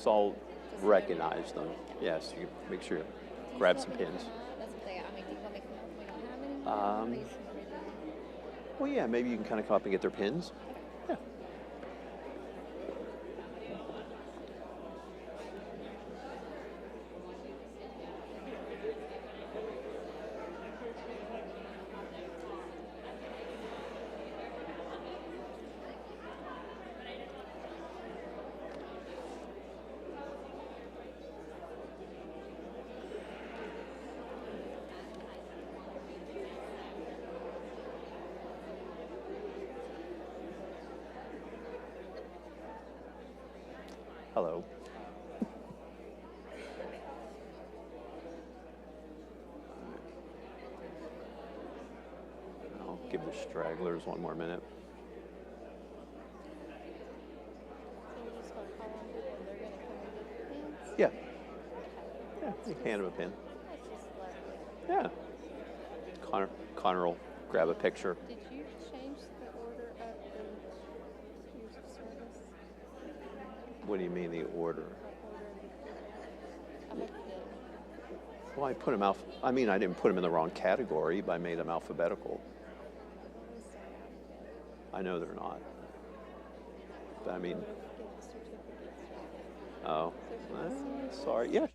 folks all recognize them. Yes, you make sure you grab some pins. That's what they got. I mean, do you want me to come up when you have any? Well, yeah, maybe you can kind of come up and get their pins. Yeah. Hello. I'll give the stragglers one more minute. So we just gonna call on people and they're gonna come and get the pins? Yeah. Yeah, you hand them a pin. That's just lovely. Yeah. Connor will grab a picture. Did you change the order of the years of service? What do you mean the order? I hope you did. Well, I put them I didn't put them in the wrong category, but I made them alphabetical. I know they're not. But I mean, oh, sorry. Yeah.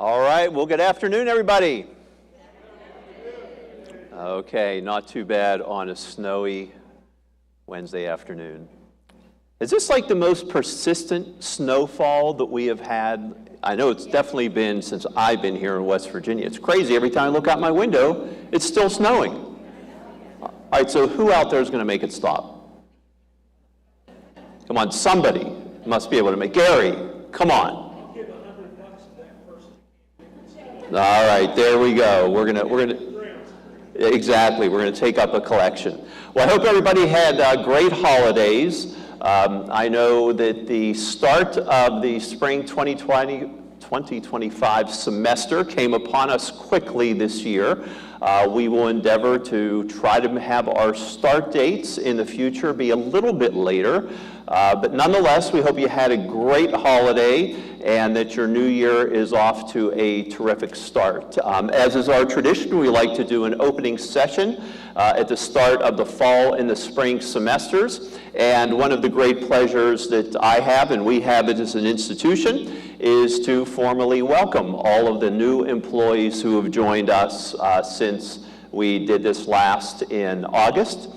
All right, well, good afternoon, everybody. Okay, not too bad on a snowy Wednesday afternoon. Is this like the most persistent snowfall that we have had? I know it's definitely been since I've been here in West Virginia. It's crazy. Every time I look out my window, it's still snowing. All right, so who out there is going to make it stop? Come on, somebody must be able to make. Gary, come on. All right, there we go. We're gonna exactly. We're gonna take up a collection. Well, I hope everybody had great holidays. I know that the start of the spring 2025 semester came upon us quickly this year. We will endeavor to try to have our start dates in the future be a little bit later. But nonetheless, we hope you had a great holiday and that your new year is off to a terrific start. As is our tradition, we like to do an opening session at the start of the fall and the spring semesters. And one of the great pleasures that I have, and we have it as an institution, is to formally welcome all of the new employees who have joined us since we did this last in August.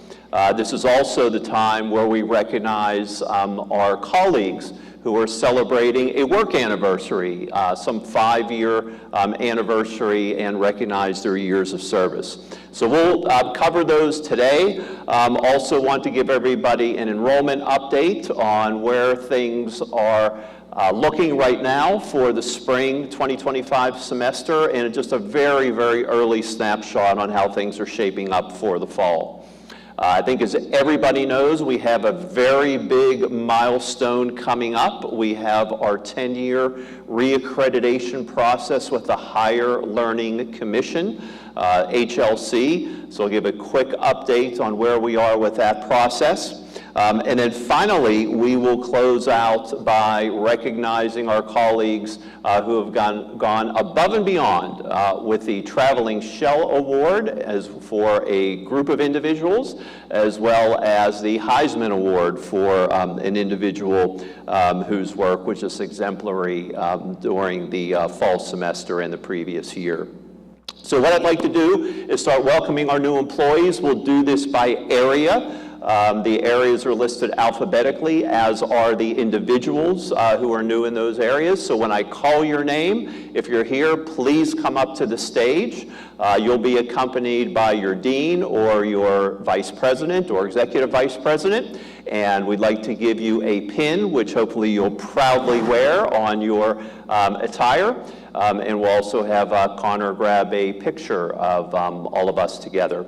This is also the time where we recognize our colleagues who are celebrating a work anniversary, some 5-year anniversary, and recognize their years of service. So we'll cover those today. Also want to give everybody an enrollment update on where things are looking right now for the spring 2025 semester, and just a very, very early snapshot on how things are shaping up for the fall. I think as everybody knows, we have a very big milestone coming up. We have our 10-year reaccreditation process with the Higher Learning Commission, HLC. So I'll give a quick update on where we are with that process. And then finally, we will close out by recognizing our colleagues who have gone above and beyond with the Traveling Shell Award as for a group of individuals, as well as the Heisman Award for an individual whose work was just exemplary during the fall semester and the previous year. So what I'd like to do is start welcoming our new employees. We'll do this by area. The areas are listed alphabetically, as are the individuals who are new in those areas. So when I call your name, if you're here, please come up to the stage. You'll be accompanied by your dean or your vice president or executive vice president. And we'd like to give you a pin, which hopefully you'll proudly wear on your attire. And we'll also have Connor grab a picture of all of us together.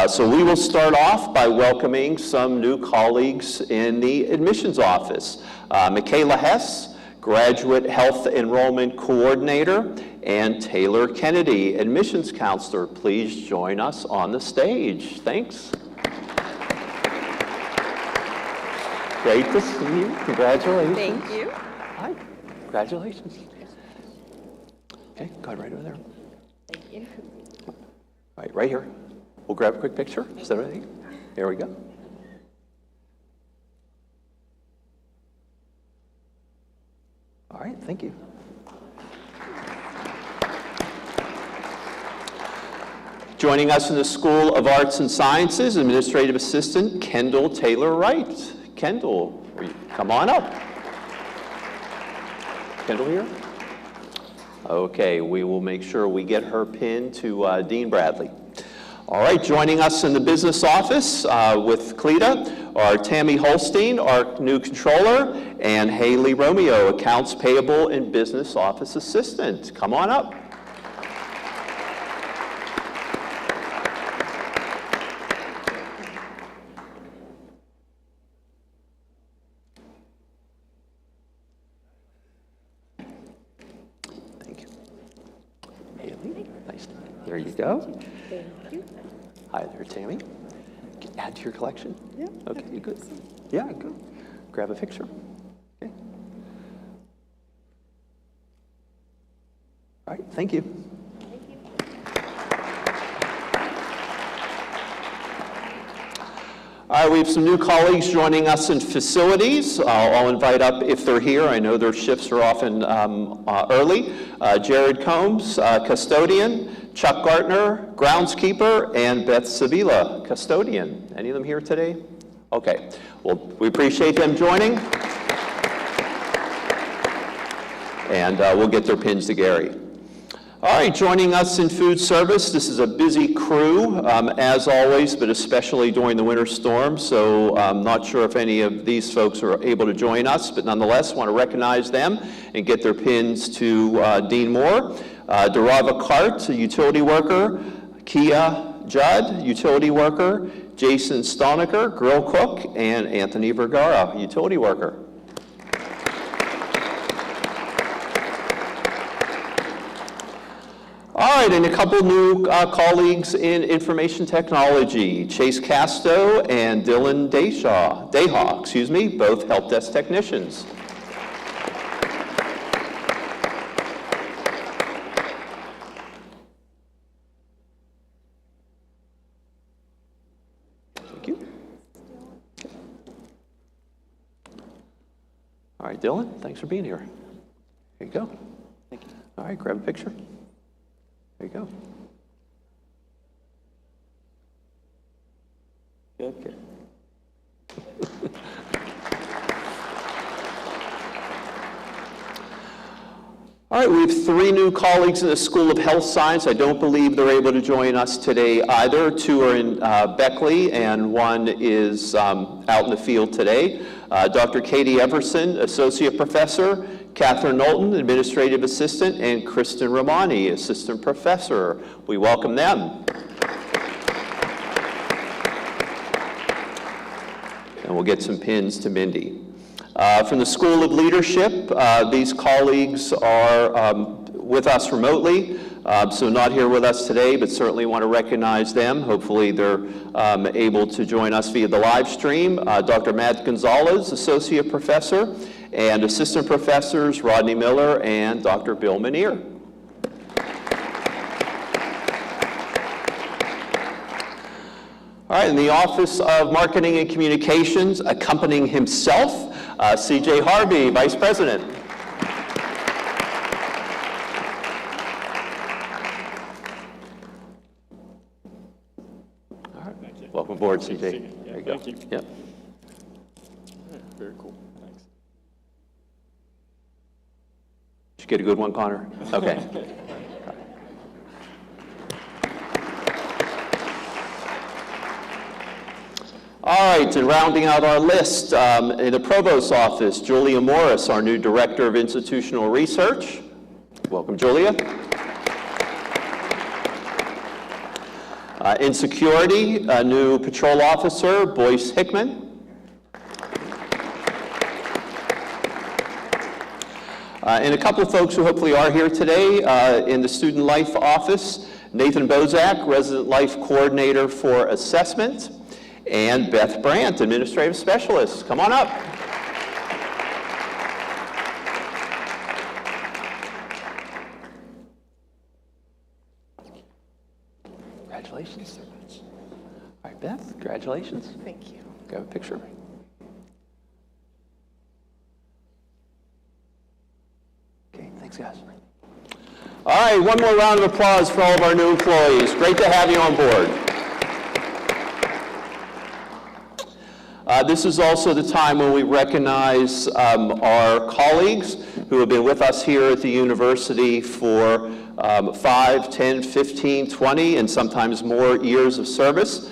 So we will start off by welcoming some new colleagues in the admissions office. Michaela Hess, Graduate Health Enrollment Coordinator, and Taylor Kennedy, Admissions Counselor. Please join us on the stage. Thanks. Great to see you. Congratulations. Thank you. Hi. Congratulations. Okay, go ahead right over there. Thank you. All right, right here. We'll grab a quick picture. Is that right? Here we go. All right, thank you. Joining us in the School of Arts and Sciences, Administrative Assistant Kendall Taylor Wright. Kendall, come on up. Kendall here? Okay, we will make sure we get her pin to Dean Bradley. All right, joining us in the business office with Cleta are Tammy Holstein, our new controller, and Haley Romeo, Accounts Payable and Business Office Assistant. Come on up. There you go. Thank you. Hi there, Tammy. Add to your collection? Yeah. Okay, you good? Yeah, good. Grab a picture. Okay. All right, thank you. Thank you. All right, we have some new colleagues joining us in facilities. I'll invite up if they're here. I know their shifts are often early. Jared Combs, custodian. Chuck Gartner, groundskeeper, and Beth Sevilla, custodian. Any of them here today? Okay. Well, we appreciate them joining. And we'll get their pins to Gary. All right, joining us in food service, this is a busy crew, as always, but especially during the winter storm, so I'm not sure if any of these folks are able to join us, but nonetheless, want to recognize them and get their pins to Dean Moore. Durava Cart, a utility worker. Kia Judd, utility worker. Jason Stoniker, grill cook. And Anthony Vergara, utility worker. All right, and a couple new colleagues in information technology, Chase Casto and Dylan Dayhaw, both help desk technicians. Thank you. All right, Dylan, thanks for being here. Here you go. Thank you. All right, grab a picture. There you go. Okay. All right, we have 3 new colleagues in the School of Health Science. I don't believe they're able to join us today either. 2 are in Beckley, and 1 is out in the field today. Dr. Katie Everson, Associate Professor, Catherine Knowlton, Administrative Assistant, and Kristen Romani, Assistant Professor. We welcome them. And we'll get some pins to Mindy. From the School of Leadership, these colleagues are with us remotely, so not here with us today, but certainly want to recognize them. Hopefully they're able to join us via the live stream. Dr. Matt Gonzalez, Associate Professor, and Assistant Professors Rodney Miller and Dr. Bill Manier. All right, in the Office of Marketing and Communications, accompanying himself, C.J. Harvey, Vice President. All right, thank you. Welcome aboard, C.J. Yeah, there you go. thank you. Yep. Very cool. Thanks. Did you get a good one, Connor? Okay. All right, and rounding out our list, in the Provost's office, Julia Morris, our new Director of Institutional Research. Welcome, Julia. In security, a new patrol officer, Boyce Hickman. And a couple of folks who hopefully are here today, in the Student Life office, Nathan Bozak, Resident Life Coordinator for Assessment, and Beth Brandt, Administrative Specialist. Come on up. Congratulations. All right, Beth, congratulations. Thank you. Grab a picture. Okay, thanks, guys. All right, one more round of applause for all of our new employees. Great to have you on board. This is also the time when we recognize our colleagues who have been with us here at the university for 5, 10, 15, 20, and sometimes more years of service.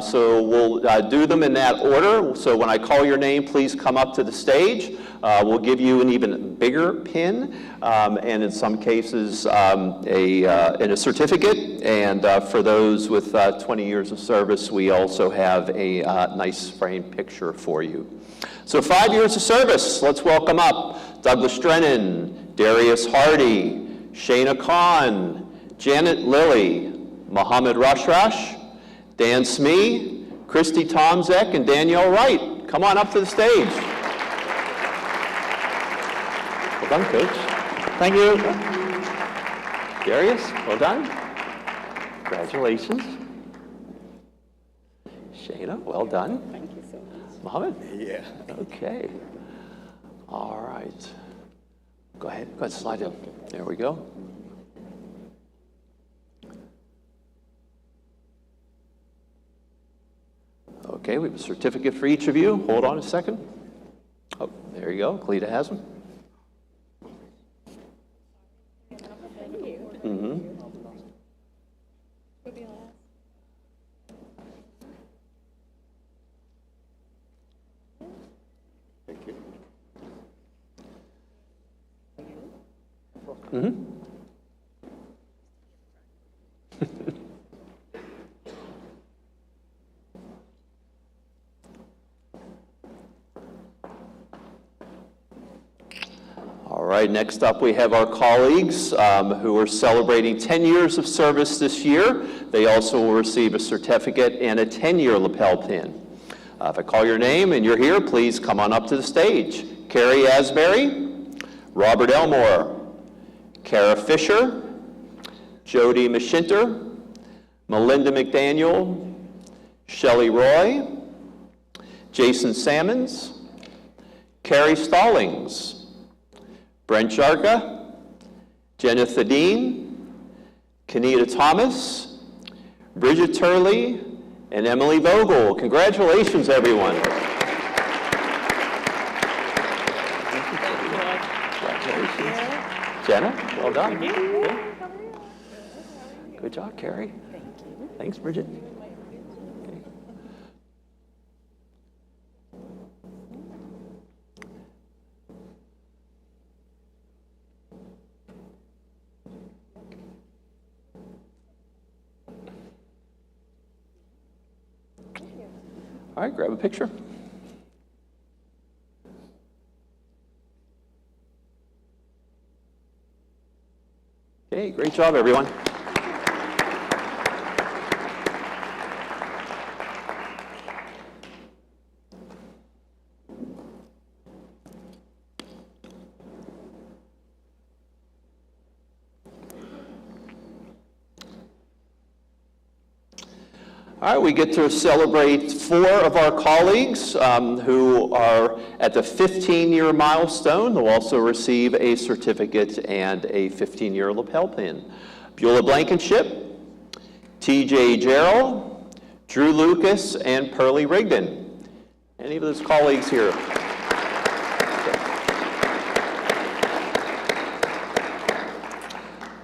So we'll do them in that order. So when I call your name, please come up to the stage. We'll give you an even bigger pin, and in some cases, a certificate. And for those with 20 years of service, we also have a nice framed picture for you. So 5 years of service. Let's welcome up Douglas Drennan, Darius Hardy, Shayna Khan, Janet Lilly, Mohammed Rashrash, Dan Smee, Christy Tomzek, and Danielle Wright. Come on up to the stage. Well done, Coach. Thank you. Darius, well done. Congratulations. Shayna, well done. Thank you so much. Mohammed? Yeah. Okay. All right. Go ahead, slide in. There we go. Okay, we have a certificate for each of you. Hold on a second. Oh, there you go. Cleta has them. Thank you. Mm-hmm. We'll be last. Thank you. Mm-hmm. All right, next up we have our colleagues who are celebrating 10 years of service this year. They also will receive a certificate and a 10-year lapel pin. If I call your name and you're here, please come on up to the stage. Carrie Asbury, Robert Elmore, Kara Fisher, Jody Mashinter, Melinda McDaniel, Shelley Roy, Jason Sammons, Carrie Stallings, Brent Jarka, Jenna Thadeen, Kenita Thomas, Bridget Turley, and Emily Vogel. Congratulations, everyone. Congratulations. Jenna, well done. Good job, Carrie. Thank you. Thanks, Bridget. Okay. All right, grab a picture. Okay, great job, everyone. All right, we get to celebrate 4 of our colleagues who are at the 15-year milestone. They'll also receive a certificate and a 15-year lapel pin. Beulah Blankenship, TJ Gerald, Drew Lucas, and Pearlie Rigdon. Any of those colleagues here?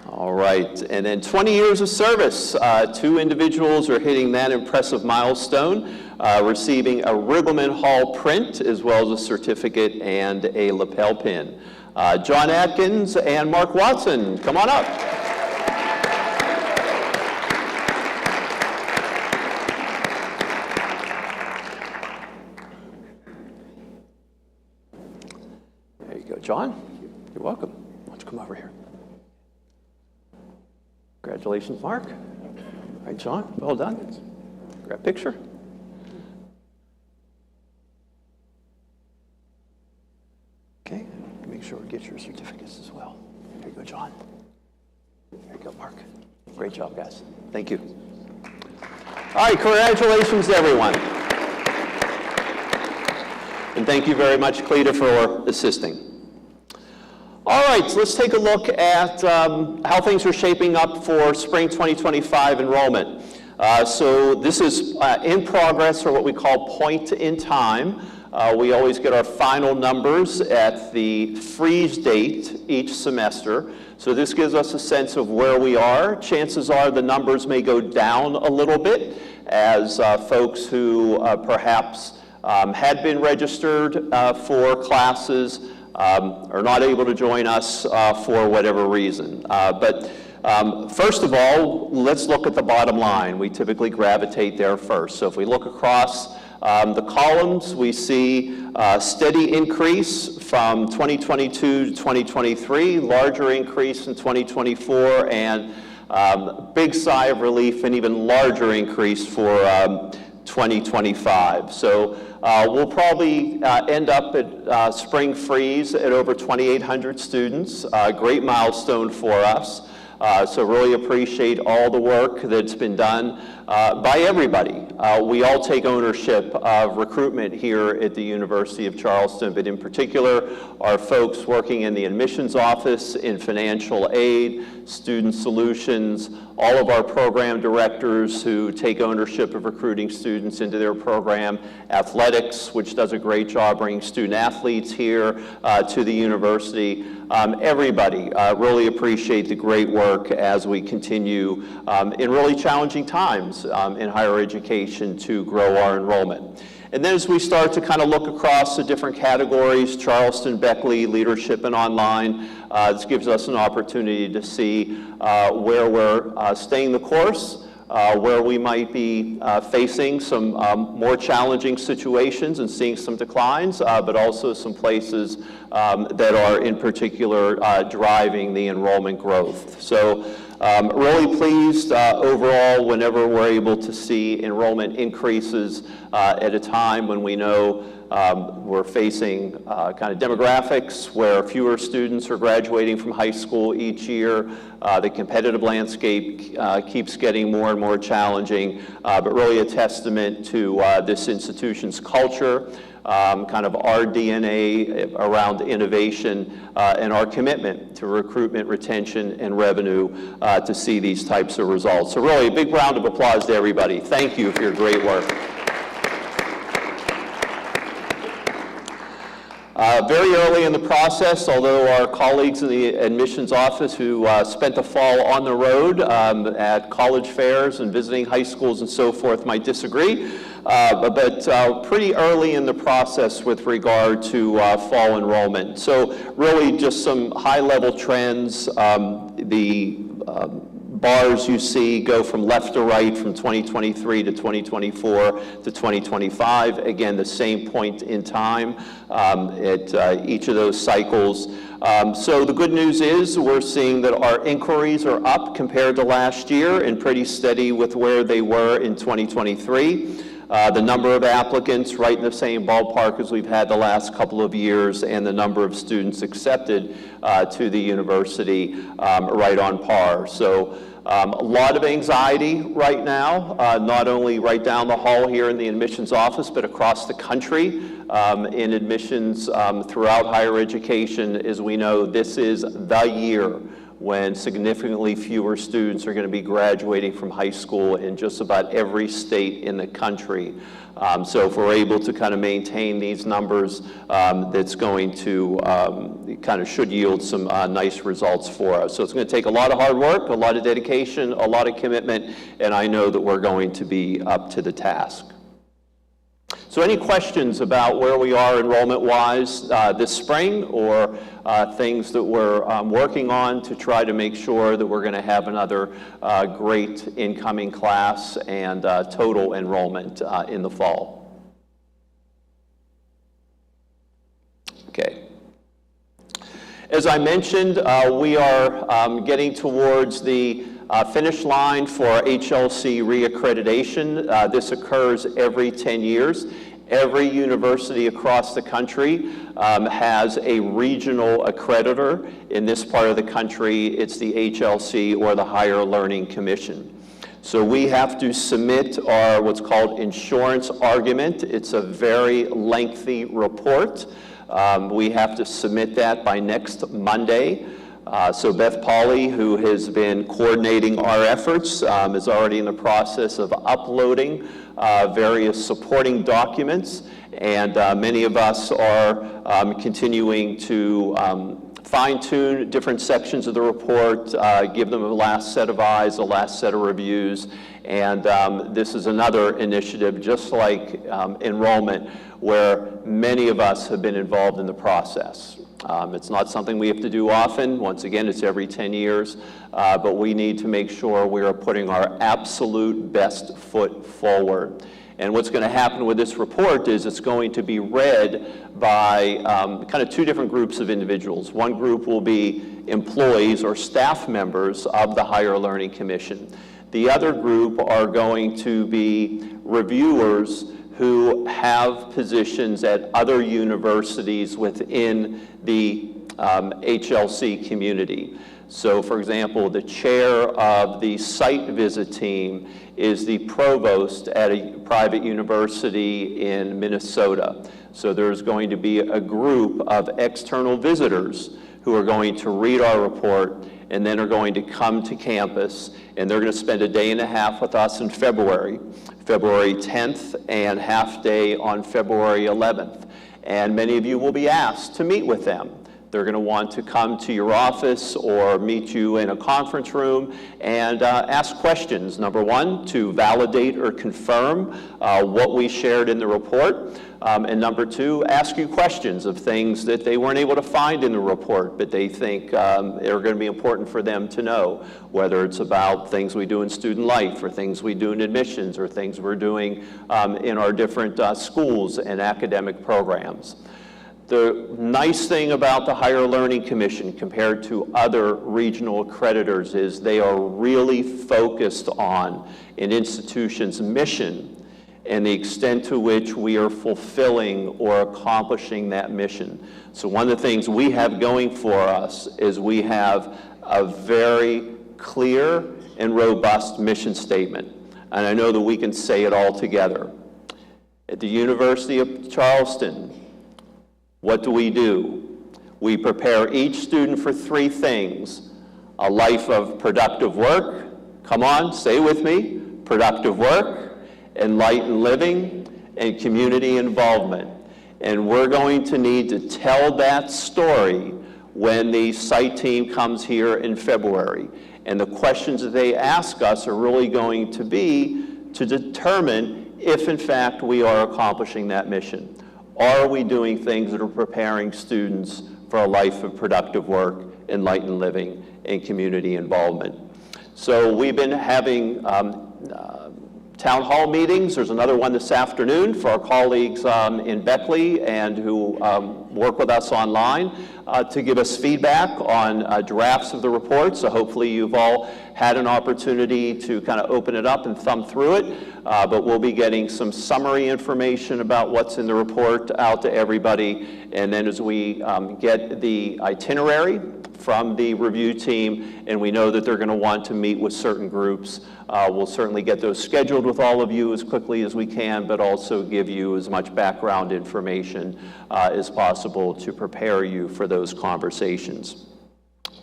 All right, and then 20 years of service. 2 individuals are hitting that impressive milestone, receiving a Riggleman Hall print as well as a certificate and a lapel pin. John Atkins and Mark Watson, come on up. There you go, John. You're welcome. Why don't you come over here? Congratulations, Mark. All right, John, well done. Grab a picture. Okay, make sure we get your certificates as well. There you go, John. There you go, Mark. Great job, guys. Thank you. All right, congratulations, everyone. And thank you very much, Cleta, for assisting. All right, so let's take a look at how things are shaping up for spring 2025 enrollment. So this is in progress, or what we call point in time. We always get our final numbers at the freeze date each semester. So this gives us a sense of where we are. Chances are the numbers may go down a little bit as folks who perhaps had been registered for classes are not able to join us for whatever reason. But first of all, let's look at the bottom line. We typically gravitate there first. So if we look across the columns, we see a steady increase from 2022 to 2023, larger increase in 2024, and big sigh of relief, and even larger increase for 2025. So we'll probably end up at spring freeze at over 2,800 students, a great milestone for us. So really appreciate all the work that's been done by everybody. We all take ownership of recruitment here at the University of Charleston, but in particular, our folks working in the admissions office, in financial aid, student solutions, all of our program directors who take ownership of recruiting students into their program, athletics, which does a great job bringing student athletes here to the university. Everybody really appreciate the great work as we continue in really challenging times in higher education to grow our enrollment. And then as we start to kind of look across the different categories, Charleston, Beckley, leadership, and online, this gives us an opportunity to see where we're staying the course, where we might be facing some more challenging situations and seeing some declines, but also some places that are in particular driving the enrollment growth. So really pleased overall whenever we're able to see enrollment increases at a time when we know we're facing kind of demographics where fewer students are graduating from high school each year. The competitive landscape keeps getting more and more challenging, but really a testament to this institution's culture, kind of our DNA around innovation, and our commitment to recruitment, retention, and revenue to see these types of results. So really a big round of applause to everybody. Thank you for your great work. Very early in the process, although our colleagues in the admissions office who spent the fall on the road at college fairs and visiting high schools and so forth might disagree, but pretty early in the process with regard to fall enrollment. So really just some high-level trends. The bars you see go from left to right from 2023 to 2024 to 2025. Again, the same point in time at each of those cycles. So the good news is we're seeing that our inquiries are up compared to last year and pretty steady with where they were in 2023. The number of applicants right in the same ballpark as we've had the last couple of years, and the number of students accepted to the university right on par. So a lot of anxiety right now, not only right down the hall here in the admissions office, but across the country in admissions throughout higher education. As we know, this is the year when significantly fewer students are going to be graduating from high school in just about every state in the country. So if we're able to kind of maintain these numbers, that's going to kind of should yield some nice results for us. So it's going to take a lot of hard work, a lot of dedication, a lot of commitment, and I know that we're going to be up to the task. So any questions about where we are enrollment-wise this spring, or things that we're working on to try to make sure that we're going to have another great incoming class and total enrollment in the fall? Okay. As I mentioned, we are getting towards the finish line for HLC reaccreditation. This occurs every 10 years. Every university across the country has a regional accreditor. In this part of the country, it's the HLC, or the Higher Learning Commission. So we have to submit our what's called insurance argument. It's a very lengthy report. We have to submit that by next Monday. So Beth Pauley, who has been coordinating our efforts, is already in the process of uploading various supporting documents, and many of us are continuing to fine-tune different sections of the report, give them a last set of eyes, a last set of reviews, and this is another initiative, just like enrollment, where many of us have been involved in the process. It's not something we have to do often. Once again, it's every 10 years, but we need to make sure we are putting our absolute best foot forward. And what's going to happen with this report is it's going to be read by kind of two different groups of individuals. One group will be employees or staff members of the Higher Learning Commission. The other group are going to be reviewers who have positions at other universities within the HLC community. So, for example, the chair of the site visit team is the provost at a private university in Minnesota. So there's going to be a group of external visitors who are going to read our report and then are going to come to campus, and they're going to spend a day and a half with us in February 10th, and half day on February 11th. And many of you will be asked to meet with them. They're going to want to come to your office or meet you in a conference room and ask questions. Number one, to validate or confirm what we shared in the report. And number two, ask you questions of things that they weren't able to find in the report, but they think are going to be important for them to know, whether it's about things we do in student life or things we do in admissions or things we're doing in our different schools and academic programs. The nice thing about the Higher Learning Commission compared to other regional accreditors is they are really focused on an institution's mission and the extent to which we are fulfilling or accomplishing that mission. So one of the things we have going for us is we have a very clear and robust mission statement. And I know that we can say it all together. At the University of Charleston, what do? We prepare each student for three things: a life of productive work, come on, say with me, productive work, enlightened living, and community involvement. And we're going to need to tell that story when the site team comes here in February. And the questions that they ask us are really going to be to determine if, in fact, we are accomplishing that mission. Are we doing things that are preparing students for a life of productive work, enlightened living, and community involvement? So we've been having town hall meetings. There's another one this afternoon for our colleagues in Beckley and who work with us online to give us feedback on drafts of the report. So hopefully you've all had an opportunity to kind of open it up and thumb through it. But we'll be getting some summary information about what's in the report out to everybody. And then as we get the itinerary from the review team, and we know that they're going to want to meet with certain groups, we'll certainly get those scheduled with all of you as quickly as we can, but also give you as much background information as possible to prepare you for those conversations.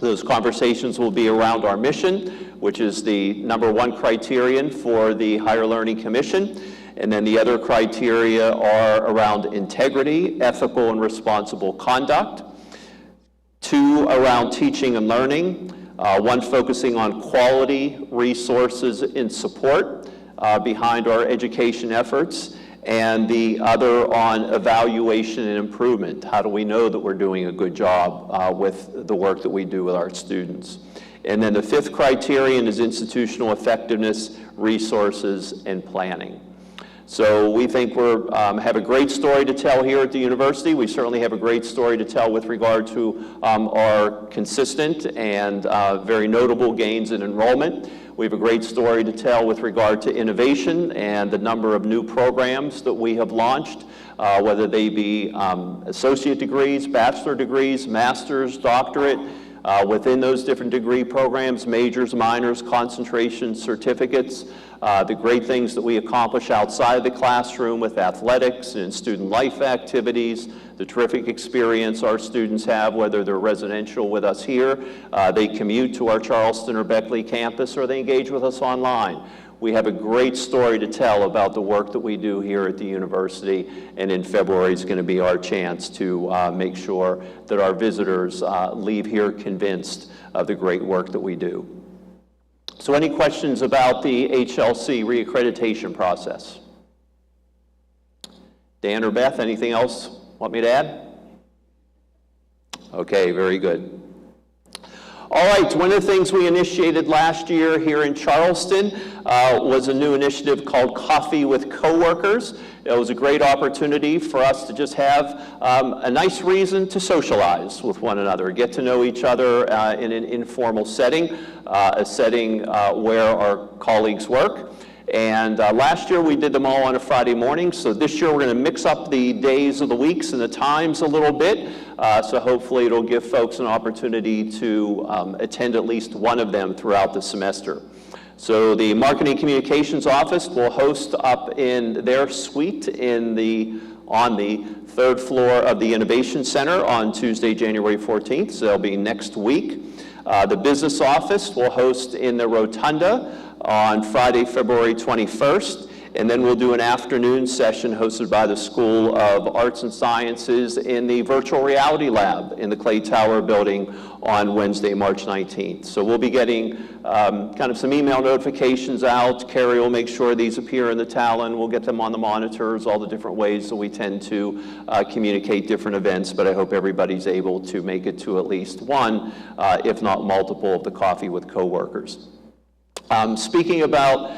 Those conversations will be around our mission, which is the #1 criterion for the Higher Learning Commission. And then the other criteria are around integrity, ethical and responsible conduct. 2 around teaching and learning. 1 focusing on quality, resources, and support behind our education efforts. And the other on evaluation and improvement. How do we know that we're doing a good job with the work that we do with our students? And then the 5th criterion is institutional effectiveness, resources, and planning. So we think we have a great story to tell here at the university. We certainly have a great story to tell with regard to our consistent and very notable gains in enrollment. We have a great story to tell with regard to innovation and the number of new programs that we have launched, whether they be associate degrees, bachelor degrees, master's, doctorate, within those different degree programs, majors, minors, concentration, certificates, the great things that we accomplish outside the classroom with athletics and student life activities, the terrific experience our students have, whether they're residential with us here, they commute to our Charleston or Beckley campus, or they engage with us online. We have a great story to tell about the work that we do here at the university, and in February is going to be our chance to make sure that our visitors leave here convinced of the great work that we do. So any questions about the HLC reaccreditation process? Dan or Beth, anything else want me to add? Okay, very good. All right, one of the things we initiated last year here in Charleston was a new initiative called Coffee with Coworkers. It was a great opportunity for us to just have a nice reason to socialize with one another, get to know each other in an informal setting, a setting where our colleagues work. And last year we did them all on a Friday morning, so this year we're going to mix up the days of the weeks and the times a little bit, so hopefully it'll give folks an opportunity to attend at least one of them throughout the semester. So the Marketing Communications Office will host up in their suite on the 3rd floor of the Innovation Center on Tuesday, January 14th, so that'll be next week. The Business Office will host in the Rotunda on Friday, February 21st. And then we'll do an afternoon session hosted by the School of Arts and Sciences in the Virtual Reality Lab in the Clay Tower building on Wednesday, March 19th. So we'll be getting kind of some email notifications out. Carrie will make sure these appear in the Talon. We'll get them on the monitors, all the different ways that we tend to communicate different events, but I hope everybody's able to make it to at least one, if not multiple, of the Coffee with Coworkers. Speaking about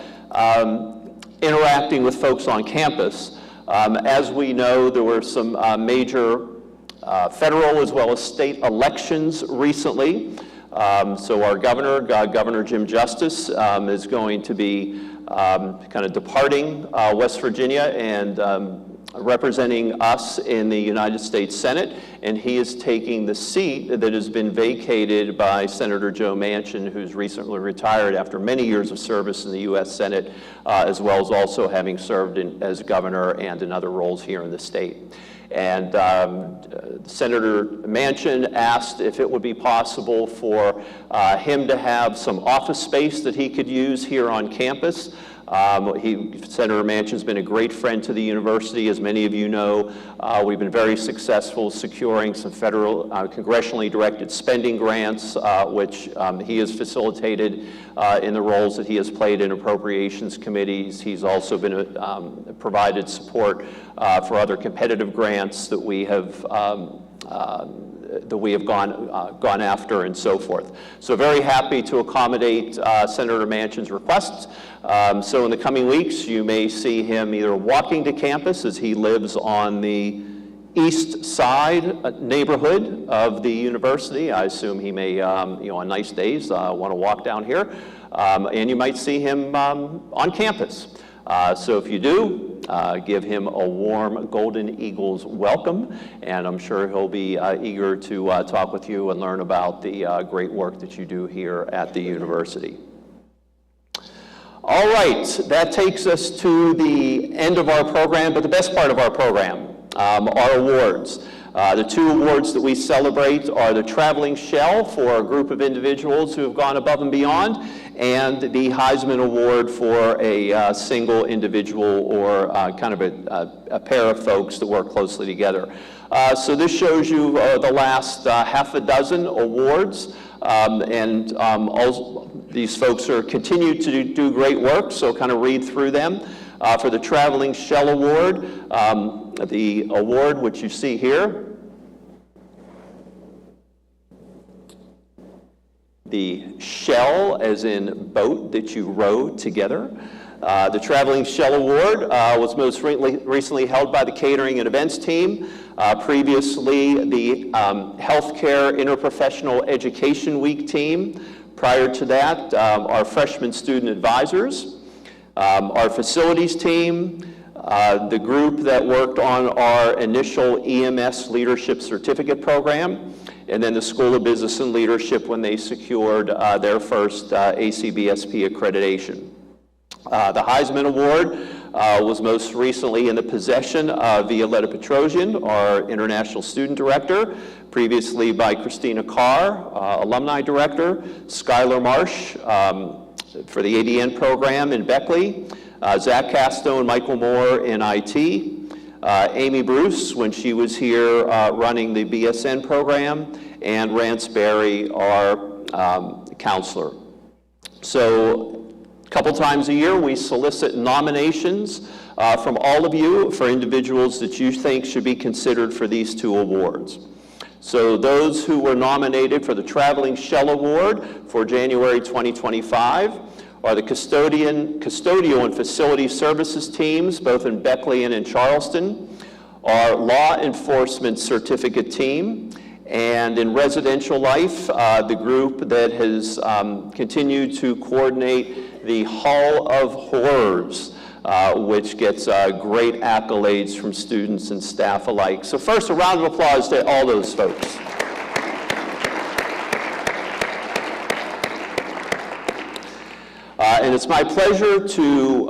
interacting with folks on campus, as we know, there were some major federal as well as state elections recently. So our governor, Governor Jim Justice, is going to be kind of departing West Virginia and representing us in the United States Senate, and he is taking the seat that has been vacated by Senator Joe Manchin, who's recently retired after many years of service in the U.S. Senate, as well as also having served as governor and in other roles here in the state. And Senator Manchin asked if it would be possible for him to have some office space that he could use here on campus. Senator Manchin's been a great friend to the university. As many of you know, we've been very successful securing some federal congressionally directed spending grants, which he has facilitated in the roles that he has played in appropriations committees. He's also been provided support for other competitive grants that we have gone after and so forth. So very happy to accommodate Senator Manchin's requests. So in the coming weeks, you may see him either walking to campus, as he lives on the east side neighborhood of the university. I assume he may, on nice days, want to walk down here. And you might see him on campus. So if you do, give him a warm Golden Eagles welcome, and I'm sure he'll be eager to talk with you and learn about the great work that you do here at the university. All right, that takes us to the end of our program, but the best part of our program, our awards. The two awards that we celebrate are the Traveling Shell for a group of individuals who have gone above and beyond, and the Heisman Award for a single individual or kind of a pair of folks that work closely together. So this shows you the last half a dozen awards, and all these folks are continue to do great work, so kind of read through them. For the Traveling Shell Award, the award which you see here, the shell as in boat that you row together. The Traveling Shell Award was most recently held by the Catering and Events team. Previously, the Healthcare Interprofessional Education Week team. Prior to that, our freshman student advisors, our facilities team, the group that worked on our initial EMS Leadership Certificate program, and then the School of Business and Leadership when they secured their first ACBSP accreditation. The Heisman Award was most recently in the possession of Violetta Petrosian, our International Student Director, previously by Christina Carr, Alumni Director, Skylar Marsh for the ADN program in Beckley, Zach Casto and Michael Moore in IT, Amy Bruce when she was here running the BSN program, and Rance Berry, our counselor. So a couple times a year we solicit nominations from all of you for individuals that you think should be considered for these two awards. So those who were nominated for the Traveling Shell Award for January 2025 are the custodial and facility services teams, both in Beckley and in Charleston, our law enforcement certificate team, and in residential life, the group that has continued to coordinate the Hall of Horrors, which gets great accolades from students and staff alike. So first, a round of applause to all those folks. And it's my pleasure to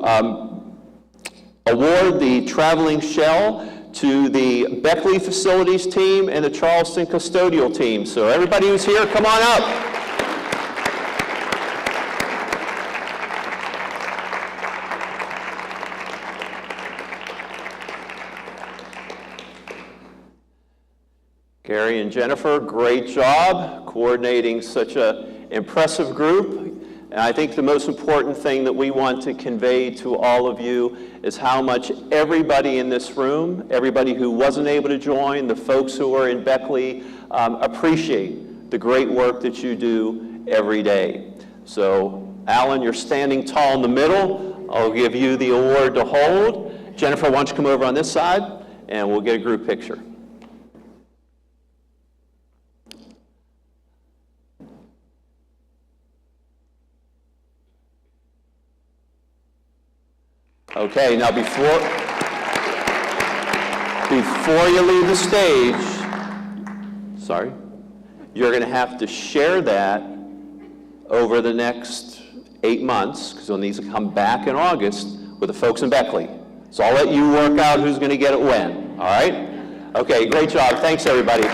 award the Traveling Shell to the Beckley Facilities team and the Charleston Custodial team. So everybody who's here, come on up. Gary and Jennifer, great job coordinating such an impressive group. And I think the most important thing that we want to convey to all of you is how much everybody in this room, everybody who wasn't able to join, the folks who are in Beckley, appreciate the great work that you do every day. So, Alan, you're standing tall in the middle. I'll give you the award to hold. Jennifer, why don't you come over on this side, and we'll get a group picture. Okay, now before you leave the stage, sorry, you're going to have to share that over the next 8 months, because you'll need to come back in August with the folks in Beckley. So I'll let you work out who's going to get it when, all right? Okay, great job. Thanks, everybody.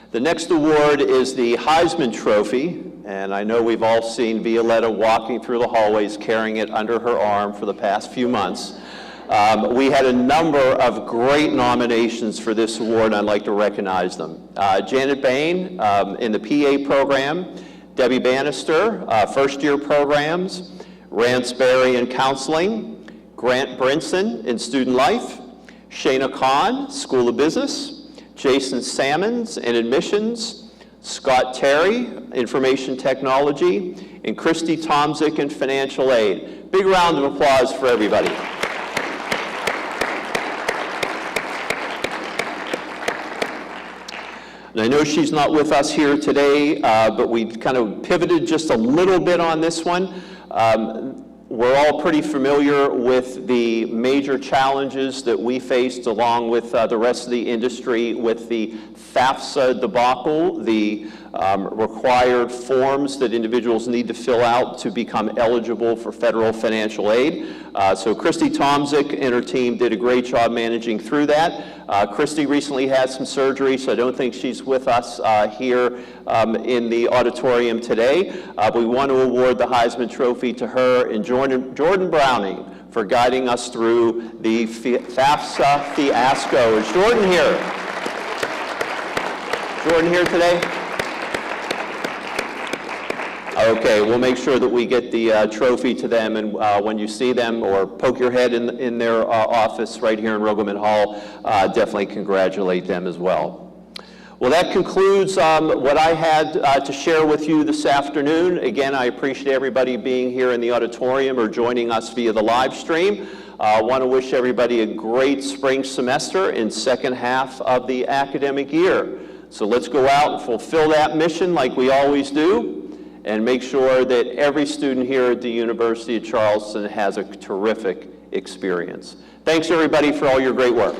The next award is the Heisman Trophy, and I know we've all seen Violetta walking through the hallways carrying it under her arm for the past few months. We had a number of great nominations for this award, and I'd like to recognize them. Janet Bain in the PA program, Debbie Bannister, first-year programs, Rance Berry in counseling, Grant Brinson in student life, Shayna Kahn, School of Business, Jason Sammons in admissions, Scott Terry, information technology, and Christy Tomzik in financial aid. Big round of applause for everybody. And I know she's not with us here today, but we kind of pivoted just a little bit on this one. We're all pretty familiar with the major challenges that we faced along with the rest of the industry with the FAFSA debacle, the required forms that individuals need to fill out to become eligible for federal financial aid. So Christy Tomzik and her team did a great job managing through that. Christy recently had some surgery, so I don't think she's with us here in the auditorium today. But we want to award the Heisman Trophy to her and Jordan Browning for guiding us through the FAFSA fiasco. Is Jordan here? Jordan here today? Okay, we'll make sure that we get the trophy to them, and when you see them or poke your head in their office right here in Rogoman Hall, definitely congratulate them as well. Well, that concludes what I had to share with you this afternoon. Again, I appreciate everybody being here in the auditorium or joining us via the live stream. I want to wish everybody a great spring semester and second half of the academic year. So let's go out and fulfill that mission like we always do, and make sure that every student here at the University of Charleston has a terrific experience. Thanks, everybody, for all your great work.